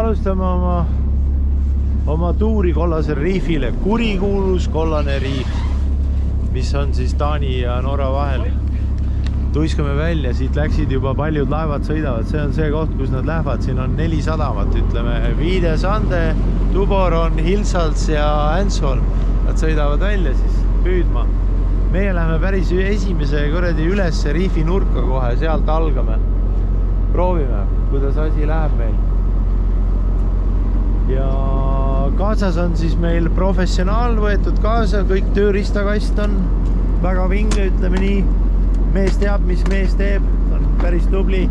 alustame oma tuuri kollasele riifile. Kurikuulus kollane riif, mis on siis Taani ja Norra vahel. Tuiskame välja, siit läksid juba paljud laevad sõidavad. See on see koht, kus nad lähevad. Siin on 4 sadamat, ütleme. Viide-Sande, Tuboron, Hilsals ja Ansholm. Nad sõidavad välja siis püüdma. Meie läheme päris esimese kuradi ülesse riifi nurka kohe, sealt algame. Proovime, kuidas asi läheb meil. Ja kaasas on siis meil professionaal võetud kaasa, kõik tööristakast on väga vinge, ütleme nii. Mees teab, mis mees teeb, ta on päris tubli.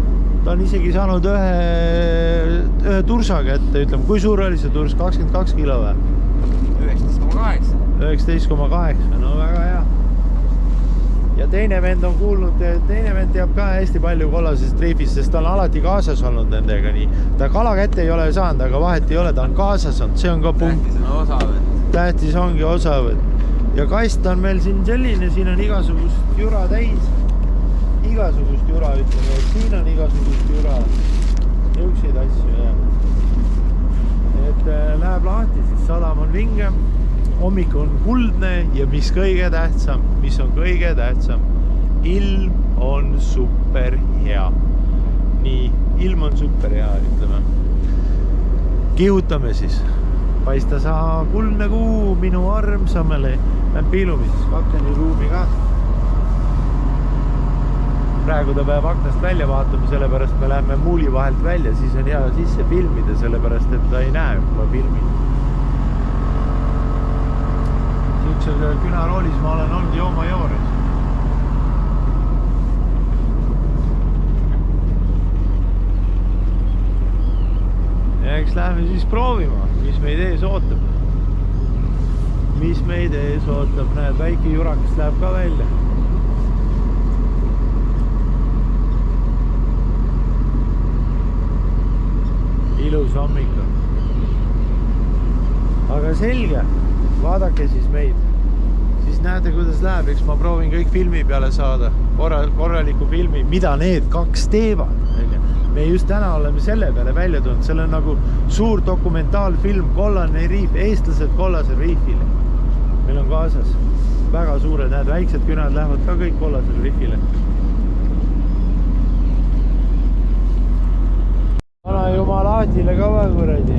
Ta on isegi saanud ühe tursa kätte, ütleme, kui suur oli see turs? 22 kilo või? 19,8. 19,8, no väga hea. Ja teine vend on kuulnud, teine vend teab ka hästi palju kollasest riifist, sest ta on alati kaasas olnud nendega nii. Ta kala kätte ei ole saanud, aga vahet ei ole, ta on kaasas olnud, see on ka punkt. Tähtis on osavõtt. Tähtis ongi osavõtt. Ja kast on meil siin selline, siin on igasugust jura täis. Igasugust jura, ütleme, et siin on igasugust jura. Jõukseid asju, jah. Et läheb lahti, siis sadam on vinge. Hommik on kuldne ja mis on kõige tähtsam, ilm on super hea. Nii, ilm on super hea, ütleme. Kihutame siis. Paista saa kuldne kuu minu armsamele. Lähen piilume siis kapteni ruumi ka. Praegu ta peab aknast välja vaatama, sellepärast me läheme muuli vahelt välja, siis on hea sisse filmida, sellepärast et ta ei näe, kui ma filmin. Siuksel künaroolis ma olen olnud jooma joores. Ja eks läheme siis proovima, mis meid ees ootab. Mis meid ees ootab, näed, väike jurakast läheb ka välja. Ilus hommik. Aga selge, vaadake siis meid. Siis näete, kuidas läheb, eks ma proovin kõik filmi peale saada, korraliku filmi, mida need 2 teevad. Me just täna oleme selle peale välja tulnud, selle on nagu suur dokumentaalfilm, kollane riif, eestlased kollasel riifile. Meil on kaasas väga suured, näed, väiksed künad lähevad ka kõik kollasel riifile. Vana jumala aatile ka või kuradi.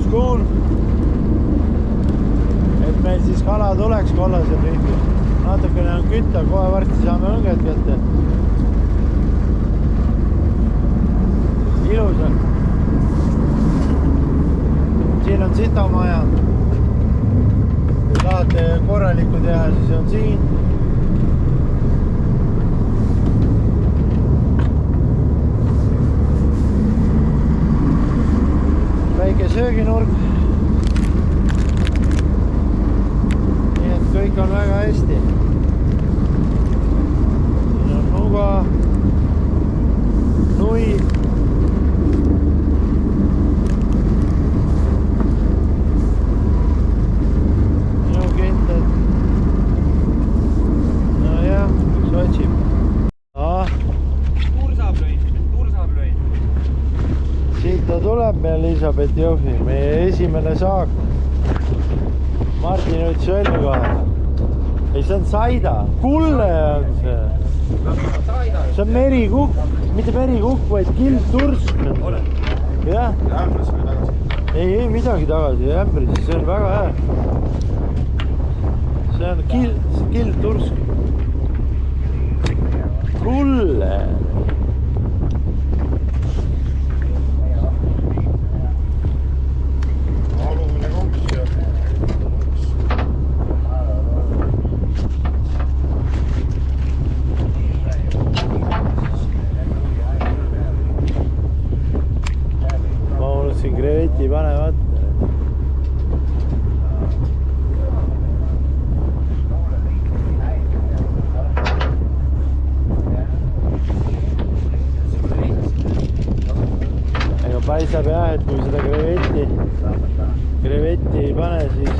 Skuul, et meil siis kala tuleks kollasel riifil. Natukene on kütta, kohe varsti saame õnged kätte. Ilus on. Siin on sitamaja. Kui tahate korralikku teha, siis on siin. Väike sööginurk. Nii et kõik on väga hästi. Siin on nuga, nui. Minu kindlad. No jah, üks otsib. Siit ta tuleb meil Elisabeth Jõhvi, meie esimene saak. Martin ütles öelnu kohe. Ei, see on saida. Kulle on see. See on merikukk, mitte merikukk, vaid kildtursk. Jah. Ei midagi tagasi, ämbris, see on väga hea. See on kildtursk. Kulle. Kreveti panevad. Ega paistab jah, et kui seda krevetti ei pane, siis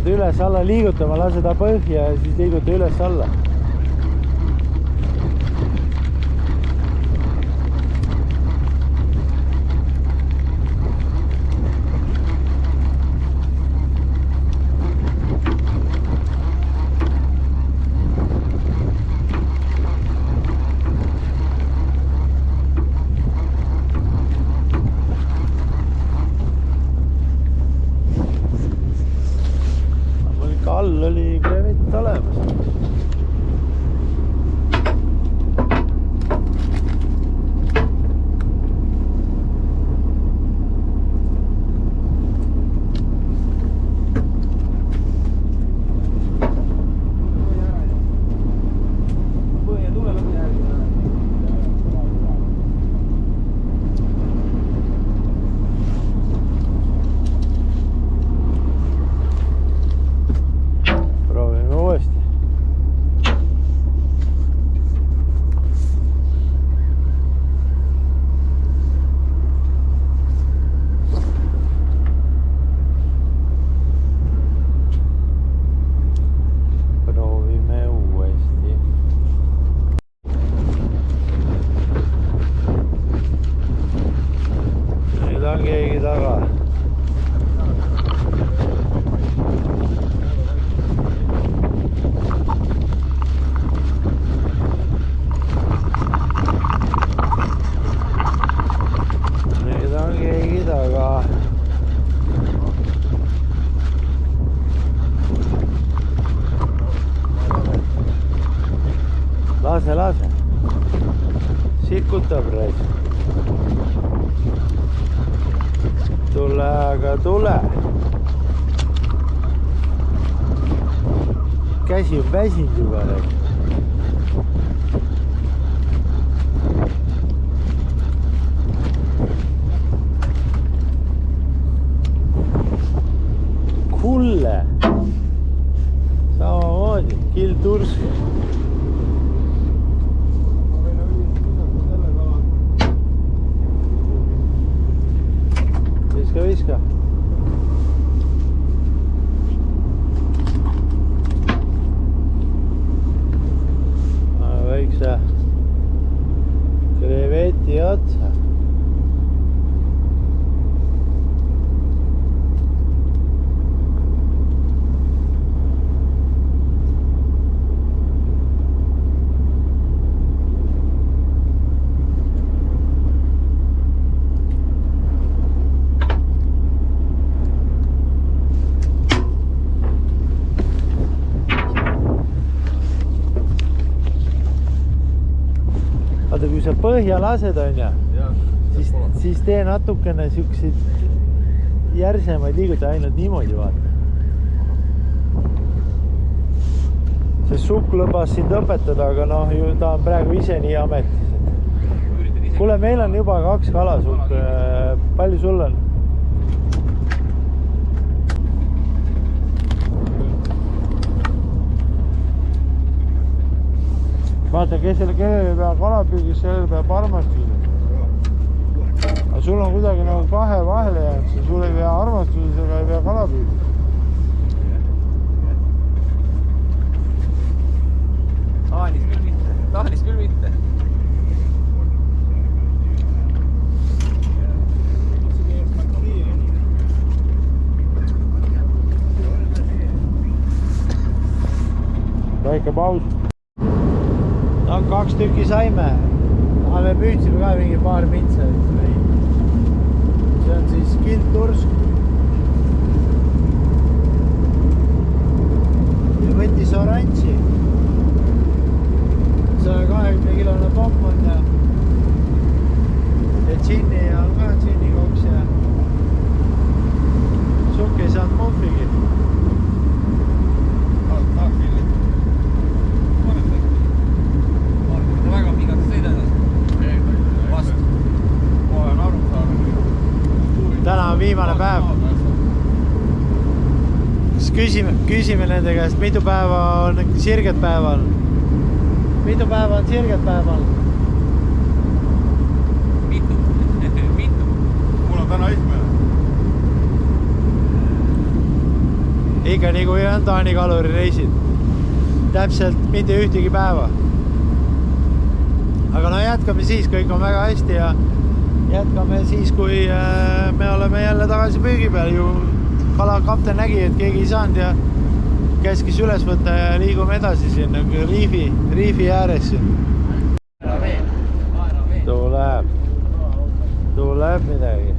hakkad üles-alla liigutama, lase ta põhja ja siis liiguta üles-alla. All oli krevett olemas. Keegi taga. Nüüd on keegi taga. Lase. Sikutab reis. Tule, aga tule. Käsi on väsinud juba. Kulle. Samamoodi. Kildtursk. Viska. Väikse kreveti otsa. Vaata, kui sa põhja lased, on ja, siis tee natukene siukseid järsemaid liiguta ainult niimoodi, vaata. See sukk lõbas sind õpetada, aga noh, ta on praegu ise nii ametis. Kuule, meil on juba 2 kalasukk. Palju sul on? Vaata, kellel ei pea kalapüügis, sellel peab armastusel. Aga sul on kuidagi nagu 2 vahele jäänud, sul ei pea armastuses ega ei pea kalapüügis. Taanis küll mitte. Väike paus. No 2 tükki saime. Aga me püüdsime ka mingi paar mintse. See on siis kildtursk. Ja võttis oranži. 120-kilone pomm on ja džinni on ka džinni koks ja sukk ei saanud muhvigi. Väga pikalt sõida edasi. Vastu. Olen aru saanud. Täna on viimane päev. Kas küsime nende käest, mitu päeva on sirget päeval? Mitu päeva on sirget päeval? Mitu. Mul on täna esimene. ikka nii kui on Taani kalurireisid. Täpselt mitte ühtegi päeva. Aga no jätkame siis, kõik on väga hästi ja jätkame siis, kui me oleme jälle tagasi püügi peal. Ju kalakapten nägi, et keegi ei saanud ja käskis üles võtta ja liigume edasi siin riifi ääres siin. Tuleb midagi.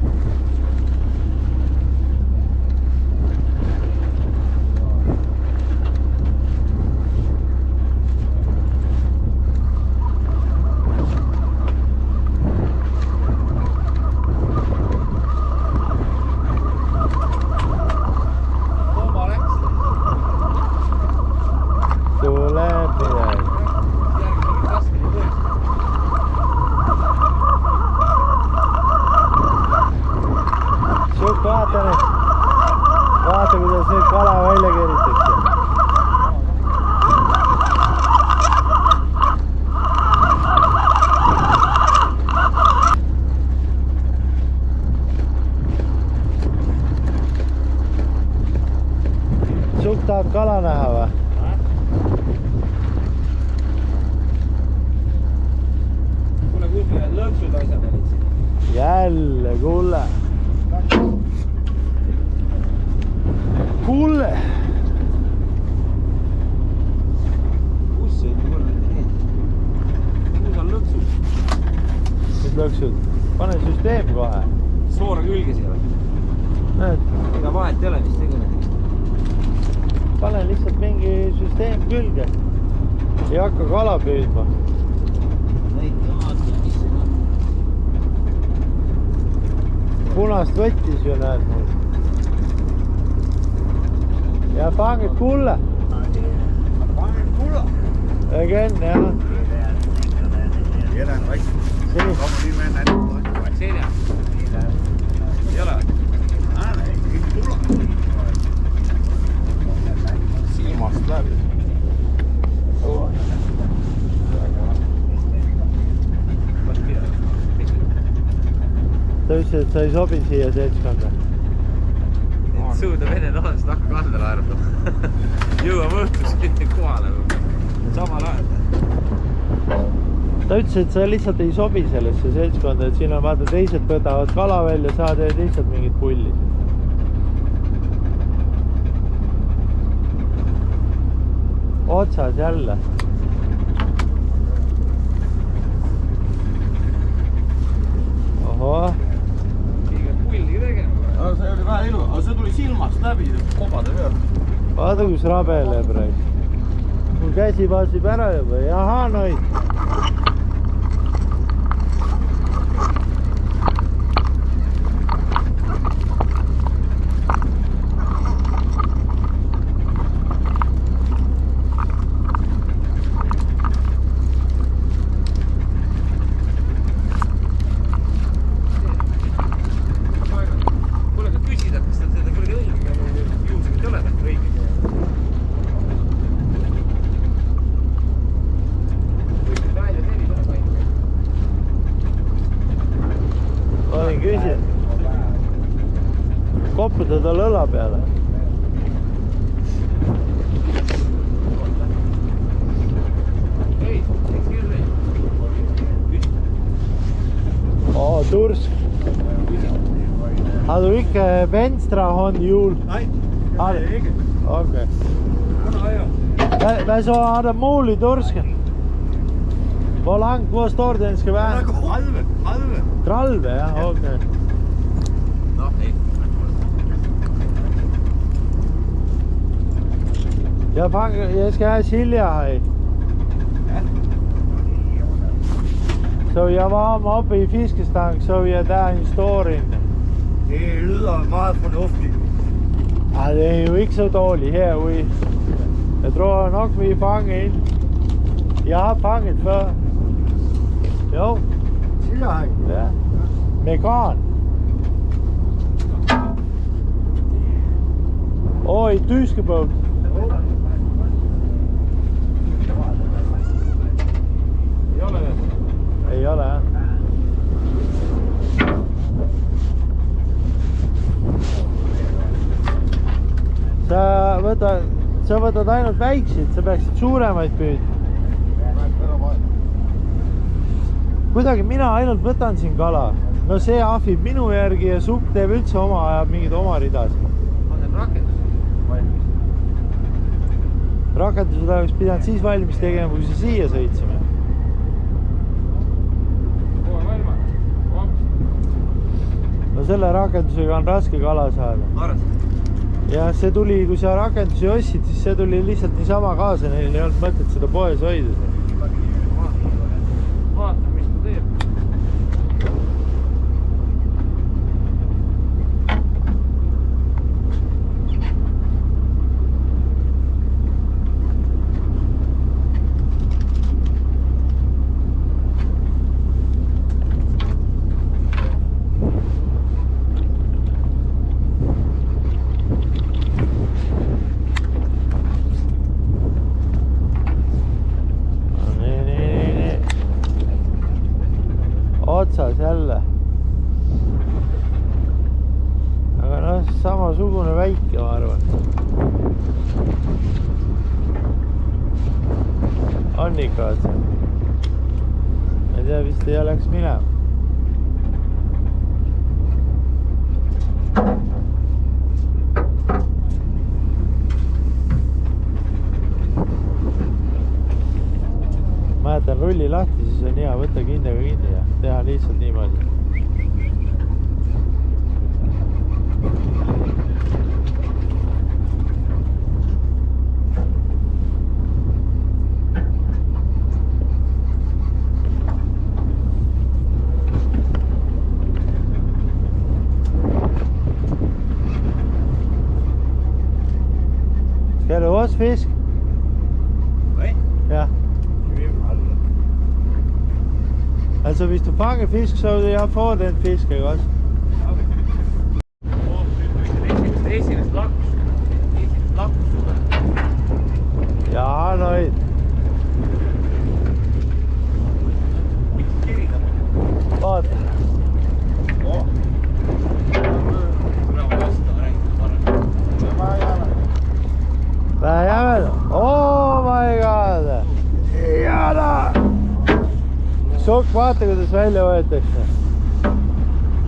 Vaata, kuidas nüüd kala välja keeritakse. Sukk tahab kala näha või? Kuule, kus meil on lõksud asjad olid siin? Jälle, kuule. Kuule! Kus see on need? Kus on lõksud? Mis lõksud? Pane süsteem kohe. Soora külges ei ole. Näed? Ega vahet ei ole, mis tegema. Pane lihtsalt mingi süsteem külge. Ei hakka kala püüdma. Näita vaata, mis siin on. Punast võttis ju näed mul. Ja pange kulla. Pange kulla. Again, jah. Tiedän vaikka. Kaupunki mennään nyt. Selja. Ei ole. Ei tulla. Silmast läbi. Ta ütles, et sa ei sobi siia seltskonda. Suuda vened on, seda hakka kandele aerutada. Jõuame õhtus kohale. Samal ajal. Ta ütles, et sa lihtsalt ei sobi sellesse seltskonda, et siin on vaata teised võtavad kala välja, sa teed lihtsalt mingit pulli. Otsas jälle. Oho. Pulli tegema. See oli vähe ilu, aga see tuli silmast läbi kobade peal. Vaata, kus rabeleb raisk. Mul käsi paasib ära juba. Jaha, noid. Koppuda tal õla peale. Oo, tursk. Har du ikke venstre hånd hjul? Nej, Har du? ikke. Okay. Hvad så har der mål i tursken? Hvor stor den skal være? 30. 30, ja, okay. No ei. Jeg skal have silja her. Så jeg var oppe i fiskestang, så jeg der en stor inde. Det lyder meget fornuftigt. Ej, det er jo ikke så dårligt herude. Jeg tror nok, vi fanger en. Jeg har fanget før. Jo. Silja her. Ja. Med garn. Over i Dyskebog. Ei ole, jah. Sa võtad ainult väikseid, sa peaksid suuremaid püüdma. Kuidagi mina ainult võtan siin kala. No see ahvib minu järgi ja Sukk teeb üldse oma, ajab mingid oma ridasid. Ma teen rakendus valmis. Rakendused oleks pidanud siis valmis tegema, kui sa siia sõitsime. No selle rakendusega on raske kala saada. Ja see tuli, kui sa rakendusi ostsid, siis see tuli lihtsalt niisama kaasa, neil ei olnud mõtet seda poes hoida. Vaata, mis ta teeb. Otsas jälle. Aga noh, samasugune väike, ma arvan. On ikka otsas. Ma ei tea, vist ei oleks minema. Ma jätan rulli lahti, siis on hea võtta kindega kinni ja teha lihtsalt niimoodi. Skal du også fisk? Nej. Ja. Altså hvis du fanger fisk, så vil jeg få den fisk, ikke også? Esimest lakkus sulle. Jeg har noget. Vaata. Vähe jämeda. Oh my god. Jada. Sukk, vaata, kuidas välja võetakse.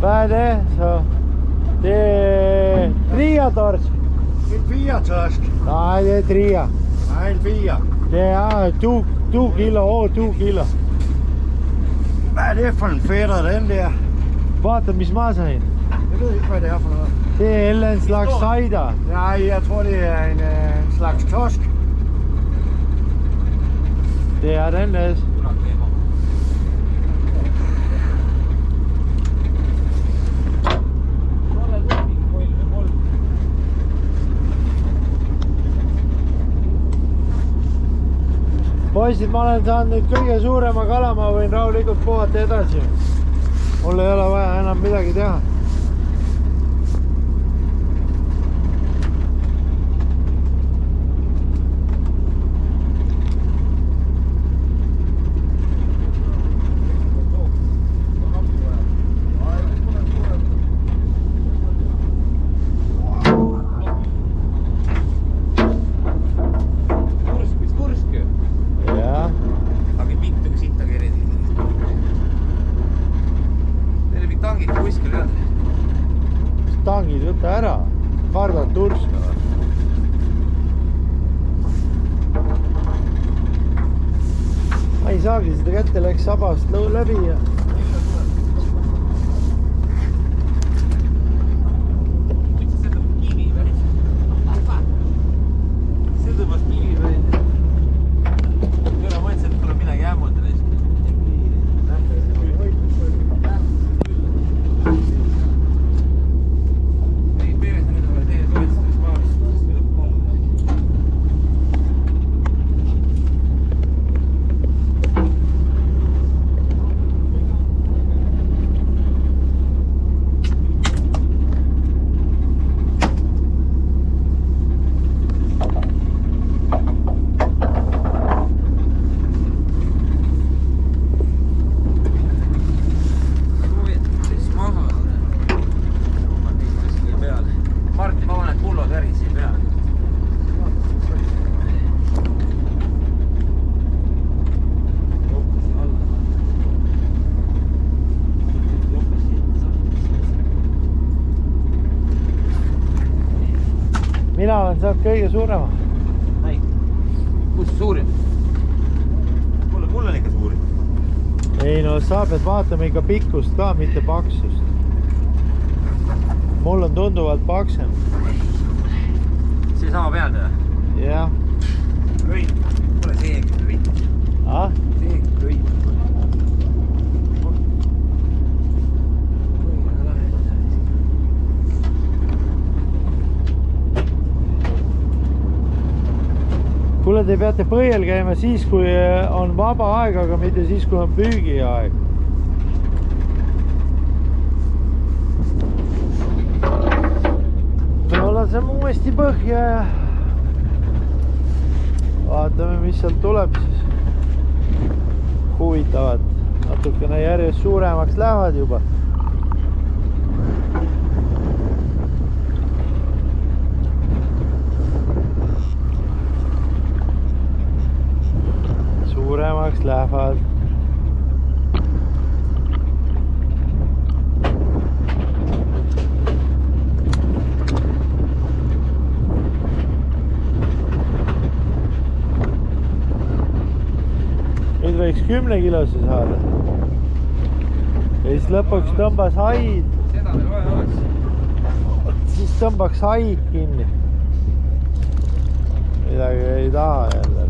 Vähe tee, tee triatorsk. Fiatorsk. Nej, det er tria. Nej, en 4. Det er 2 kilo, over 2 kilo. Hvad er det for en fætter, den der? Vaata, mis ma sain. Jeg ved ikke, hvad det er for noget. Det er en eller anden slags sejder. Nej, jeg tror, det er en slags torsk. Det er den der. Poisid, ma olen saanud nüüd kõige suurema kala, ma võin rahulikult puhata edasi. Mul ei ole vaja enam midagi teha. Tangid võta ära, kardad turska. Ma ei saagi seda kätte, läks sabast läbi ja... kõige suurema. Näi. Kus suurim? Mul on ikka suurim. Ei no sa pead vaatama ikka pikkust ka, mitte paksust. Mul on tunduvalt paksem. See sama pealde või? Jah. Kõid. Pole seegi kõid. Ah? Seegi kõid. Kuule, te peate põiel käima siis, kui on vaba aeg, aga mitte siis, kui on püügiaeg. Laseme uuesti põhja ja vaatame, mis sealt tuleb siis. Huvitavad. Natukene järjest suuremaks lähevad juba. Suuremaks lähevad. Nüüd võiks 10 kilose saada. Ja siis lõpuks tõmbas haid. Seda meil vaja oleks. Siis tõmbaks haid kinni. Midagi ei taha jälle.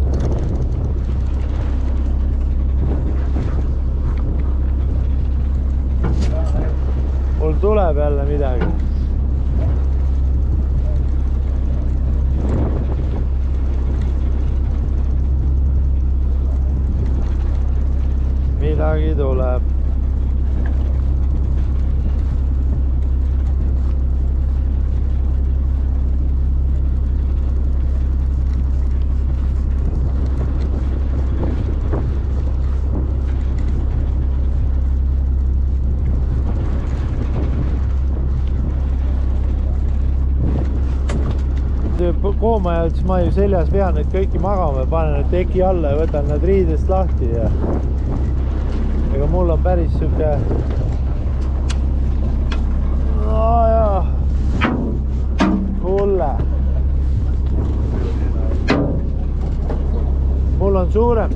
Mul tuleb jälle midagi. Midagi tuleb. Kooma ja siis ma ju seljas vean need kõiki magama ja panen need teki alla ja võtan need riidest lahti ja ega mul on päris siuke hulle. Mul on suurem.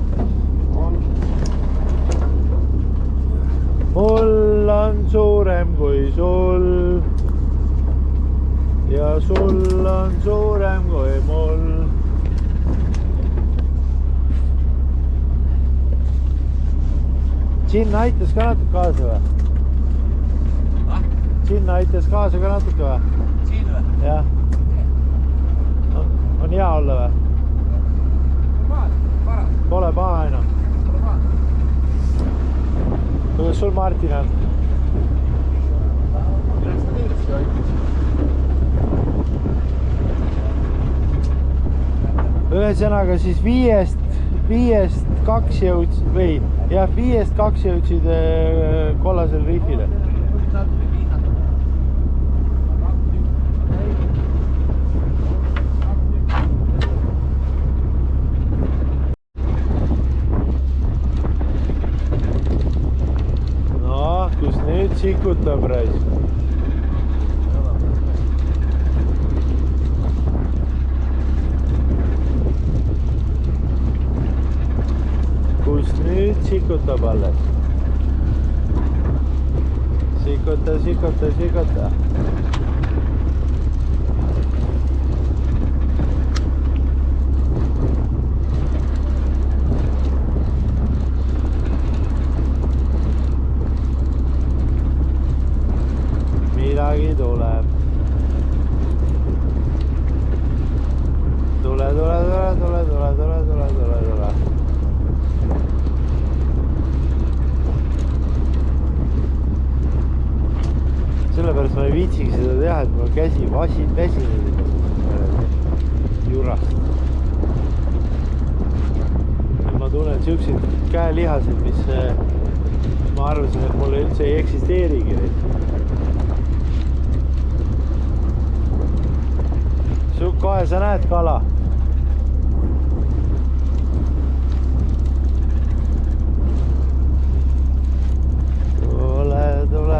Mul on suurem kui sul. Ja sul on suurem kui mul. Siin aitas ka natuke kaasa või? Siin aitas kaasa ka natuke või? Siin või? Jah. On hea olla või? Pole paha enam. Kuidas sul Martin on? Milleks ta kindlasti aitas? Ühesõnaga siis viiest 2 jõudsid või jah, 5-st 2 jõudsid kollasele riifile. No, kus nüüd sikutab raisk? Nüüd sikutab alles. Sikuta. Midagi tuleb. Tule. Sellepärast ma ei viitsigi seda teha, et mul käsi väsinud jurast. Ma tunnen siuksed käelihased, mis ma arvasin, et mul üldse ei eksisteerigi. Kohe sa näed kala. Tule.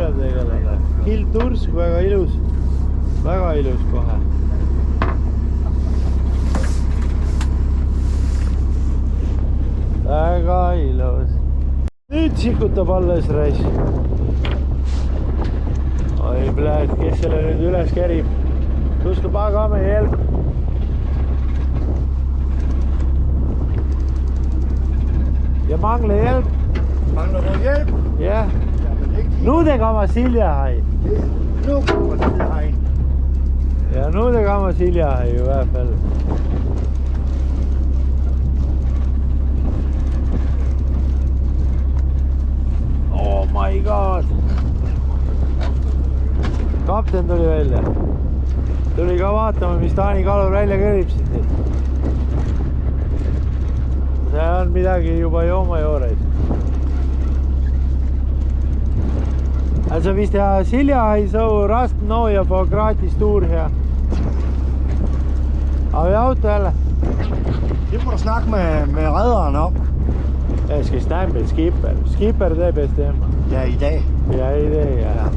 sellega tegeleda. Kildtursk, väga ilus. Väga ilus kohe. Väga ilus. Nüüd sikutab alles rais. Oi, pläät, kes selle nüüd üles kerib? Tuska pagame jelp. Ja mangle jelp. Mangler du hjælp? Ja. Jamen ikke. Nu det kommer Silja her. Nu kommer Silja her. Ja, nu det kommer Silja her i hvert fald. Oh my god. Kapten tuli välja. Tuli ka vaatama, mis Taani kalur välja kerib siit nüüd. See on midagi juba jooma juures. Altså hvis det er Silja her, så resten når jeg får gratis tur her. Har vi aftale? Det må du snakke med redderen om. Jeg skal snakke med skipper. Skipper det bestemmer. Ja, i dag. Ja, i dag, ja.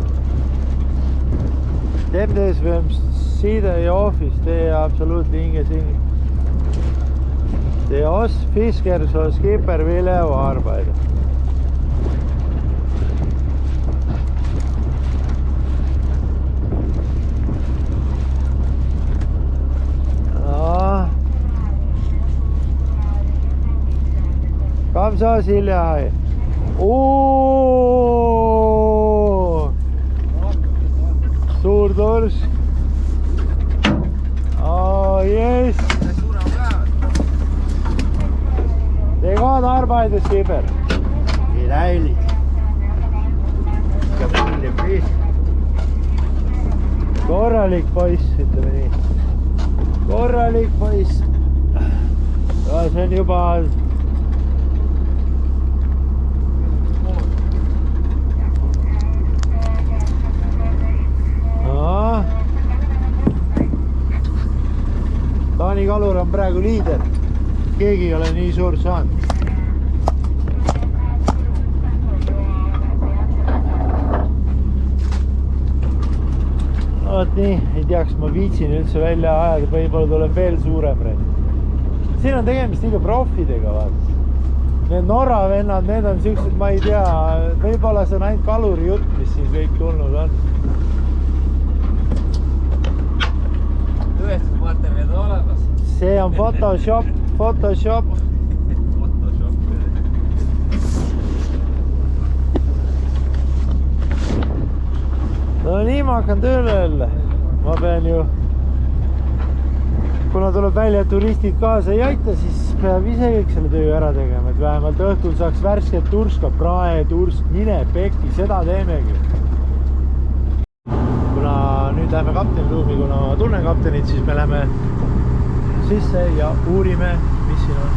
Dem der som sidder i office, det er absolut ingenting. Det er også fiskere, så skipper vil lave arbejde. Ja. Kom så, Silja. Suur torsk. Oh, yes. Det er godt arbejde, skipper. Det er dejligt. Skal få lidt fisk. Korralik poiss, ütleme nii. Korralik poiss. Ja, see on juba... Taani kalur on praegu liider. Keegi ei ole nii suur saanud. Vaat nii, ei teaks, ma viitsin üldse välja ajada, võib-olla tuleb veel suurem reis. Siin on tegemist ikka profidega, vaat. Need Norra vennad, need on siuksed, ma ei tea, võib-olla see on ainult kaluri jutt, mis siin kõik tulnud on. Tõestusmaterjalid on olemas. See on Photoshop. Photoshop. No nii ma hakkan tööle jälle. Ma pean ju, kuna tuleb välja, et turistid kaasa ei aita, siis peab ise kõik selle töö ära tegema, et vähemalt õhtul saaks värsket turska, prae, tursk, nine, pekki, seda teemegi. Kuna nüüd läheme kapteni ruumi, kuna ma tunnen kaptenit, siis me läheme sisse ja uurime, mis siin on.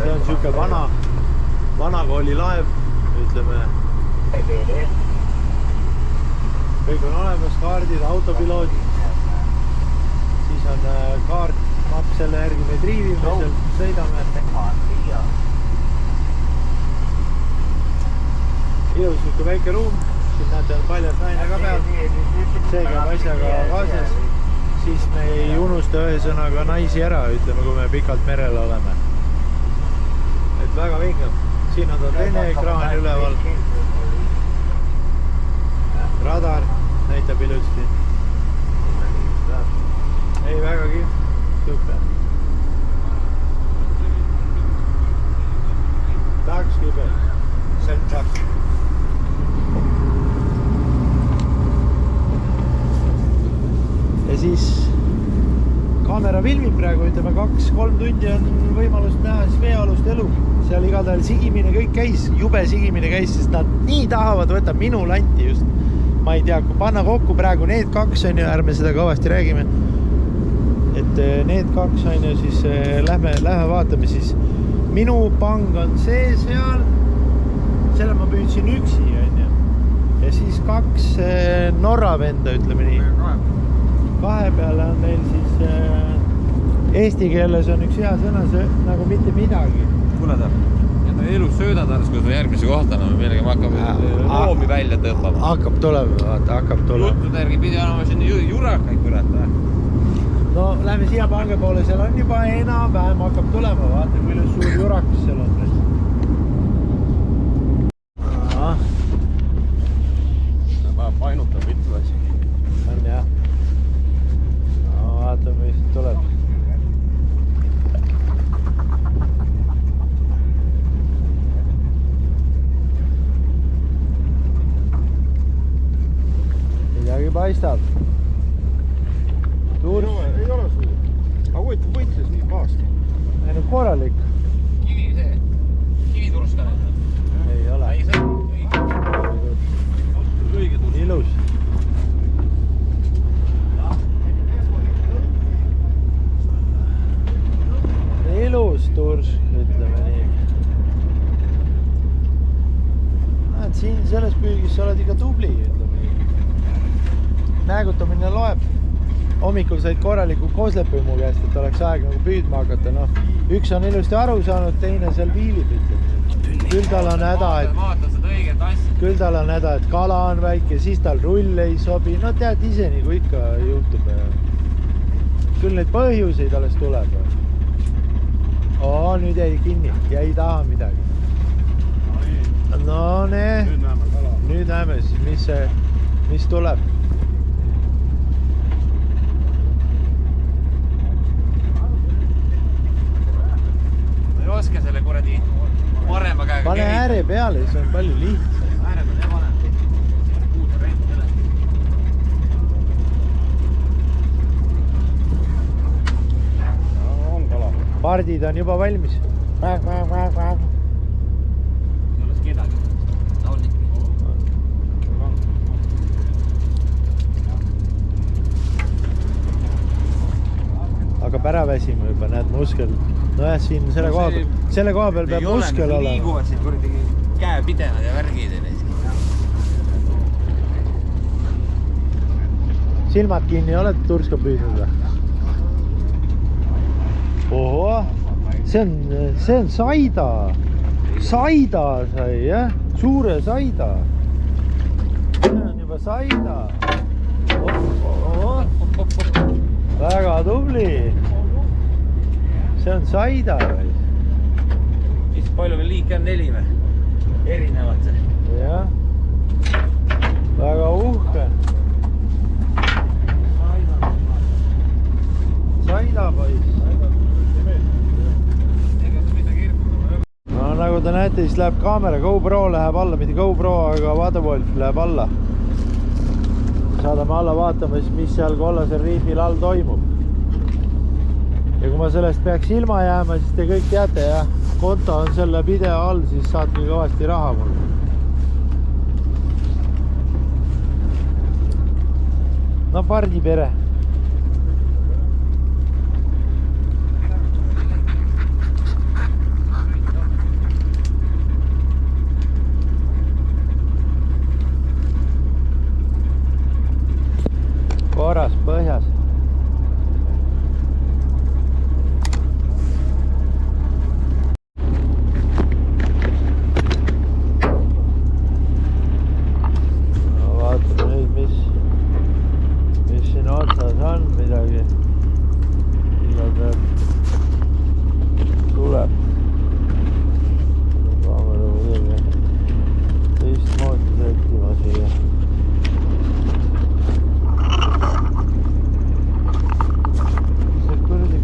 See on siuke vanakooli laev, ütleme. Kõik on olemas, kaardid, autopiloodid. Siis on kaart, mapp selle järgi me triivime, sealt sõidame. Ilus siuke väike ruum, siin näete on paljas naine ka peal. See käib asjaga kaasas. Siis me ei unusta ühesõnaga naisi ära, ütleme, kui me pikalt merel oleme. Et väga vinge. Siin on ta teine ekraan üleval. Radar näitab ilusti. Ei, väga kihvt. Super. Taks, kiber. Selv tak. Ja siis kaamera filmib praegu, ütleme 2-3 tundi on võimalust näha siis veealust elu. Seal igatahes sigimine kõik käis, jube sigimine käis, sest nad nii tahavad võtta minu lanti just. Ma ei tea, kui panna kokku praegu need kaks on ju, ärme seda kõvasti räägime. Et need kaks on ju, siis lähme vaatame siis. Minu pang on see seal, selle ma püüdsin üksi on ju. Ja siis kaks Norra venda, ütleme nii. Kahe peale on neil siis eesti keeles on üks hea sõna, see nagu mitte midagi. Kuule ta, need on elus söödad alles, kui sa järgmise kohta anname millega, me hakkame loomi välja tõmbama. Hakkab tulema, vaata, hakkab tulema. Juttude järgi pidi olema siin jurakaid kurat. No lähme siia pange poole, seal on juba enam-vähem hakkab tulema, vaata kui ilus suur jurakas seal on. Painutab mitu asi. On jah. No vaatame, mis tuleb. Midagi paistab. Tuur. Ei ole suur. Aga võitles nii pahasti. Ei no korralik. Kivi turskane. Ei ole. Ilus. Ilus tursk, ütleme nii. Näed, siin selles püügis sa oled ikka tubli, ütleme nii. Näägutamine loeb. Hommikul said korraliku koslepi mu käest, et oleks aeg nagu püüdma hakata. No, üks on ilusti aru saanud, teine seal viilib, ütleme nii. Küll tal on häda, et kala on väike, siis tal rull ei sobi. No tead ise, nagu ikka juhtub. Küll neid põhjuseid alles tuleb. Oo, nüüd jäi kinni ja ei taha midagi. No nee, nüüd näeme siis, mis tuleb. ei oska selle kuradi parema käega pane ääre peale, see on palju lihtsam. Ääre peale ei pane. Uut rentile. On kala. Pardid on juba valmis. Ei oleks kedagi. Hakkab ära väsima juba, näed muskel. Nojah, siin selle koha peal peab muskel olema. Liiguvad siin kuradi käepidevad ja värgid. Silmad kinni, oled turska püüdnud või? Oho, see on saida. Saida sai, jah? Suure saida. See on juba saida. Väga tubli. See on saida. Mis palju meil liike on 4 või? Erinevad see. Jah. Väga uhke. Saida poiss. No nagu te näete, siis läheb kaamera, GoPro läheb alla, mitte GoPro, aga Waterwolf läheb alla. Saadame alla vaatama, mis seal kollasel riifil all toimub. Ja kui ma sellest peaks ilma jääma, siis te kõik teate, jah, konto on selle video all, siis saatke kõvasti raha mul. No pardi pere. Korras põhjas.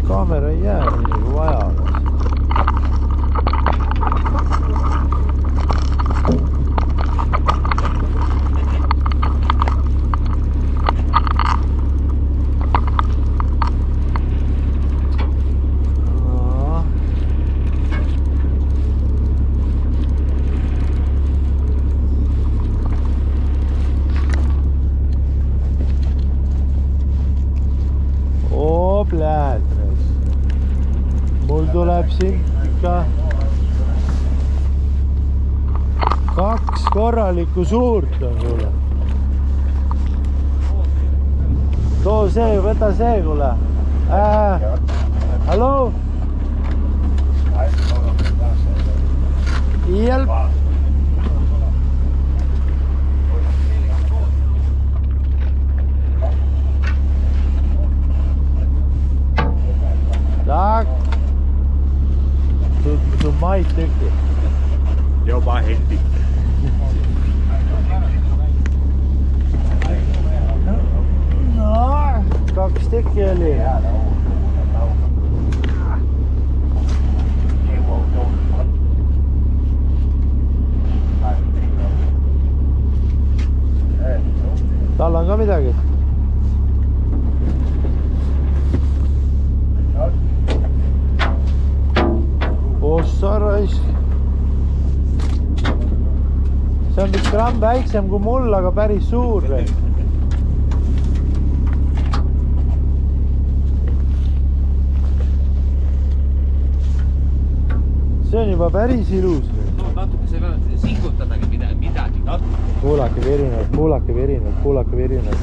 Kaamera ei jää nii nagu vaja oleks. Oo, pläätres. Mul tuleb siin ikka 2 korralikku suurt on sulle. Too see, võta see, kuule. Hallo? Tak. Su maid tükki. Jopa heti. No, 2 tükki oli. Tal on ka midagi? Ossa raisk. See on vist gramm väiksem kui mul, aga päris suur. See on juba päris ilus. No natuke see peab singutadagi midagi. Kuulake virinad, kuulake virinad, kuulake virinad.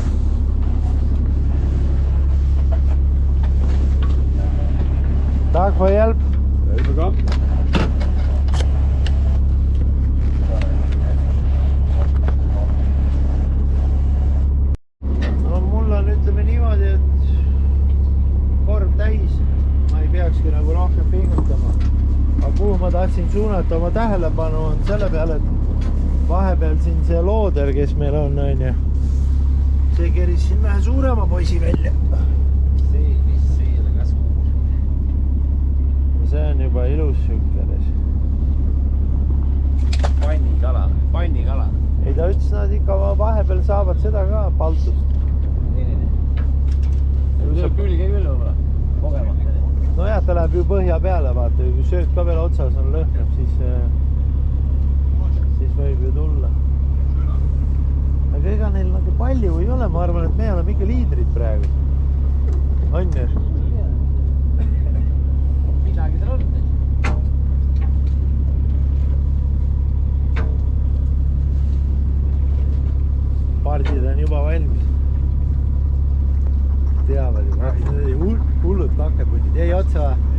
Tack för hjälp. No mul on, ütleme niimoodi, et korv täis. Ma ei peakski nagu rohkem pingutama. Aga kuhu ma tahtsin suunata oma tähelepanu on selle peale, et vahepeal siin see looder, kes meil on ja see keris siin vähe suurema poisi välja. See on juba ilus sükkeles. Pannikala. Ei ta ütles, nad ikka vahepeal saavad seda ka paltust. Tuleb külge küll olla, kogemata. No jah, ta läheb ju põhja peale, vaata, kui sööd ka veel otsas on lõhnab, siis võib ju tulla. Aga ega neil nagu palju ei ole, ma arvan, et me oleme ikka liidrid praegu. On ju? Midagi seal on. Pardid on juba valmis. Teavad ju, hullud kakkepunnid. Jäi otsa või?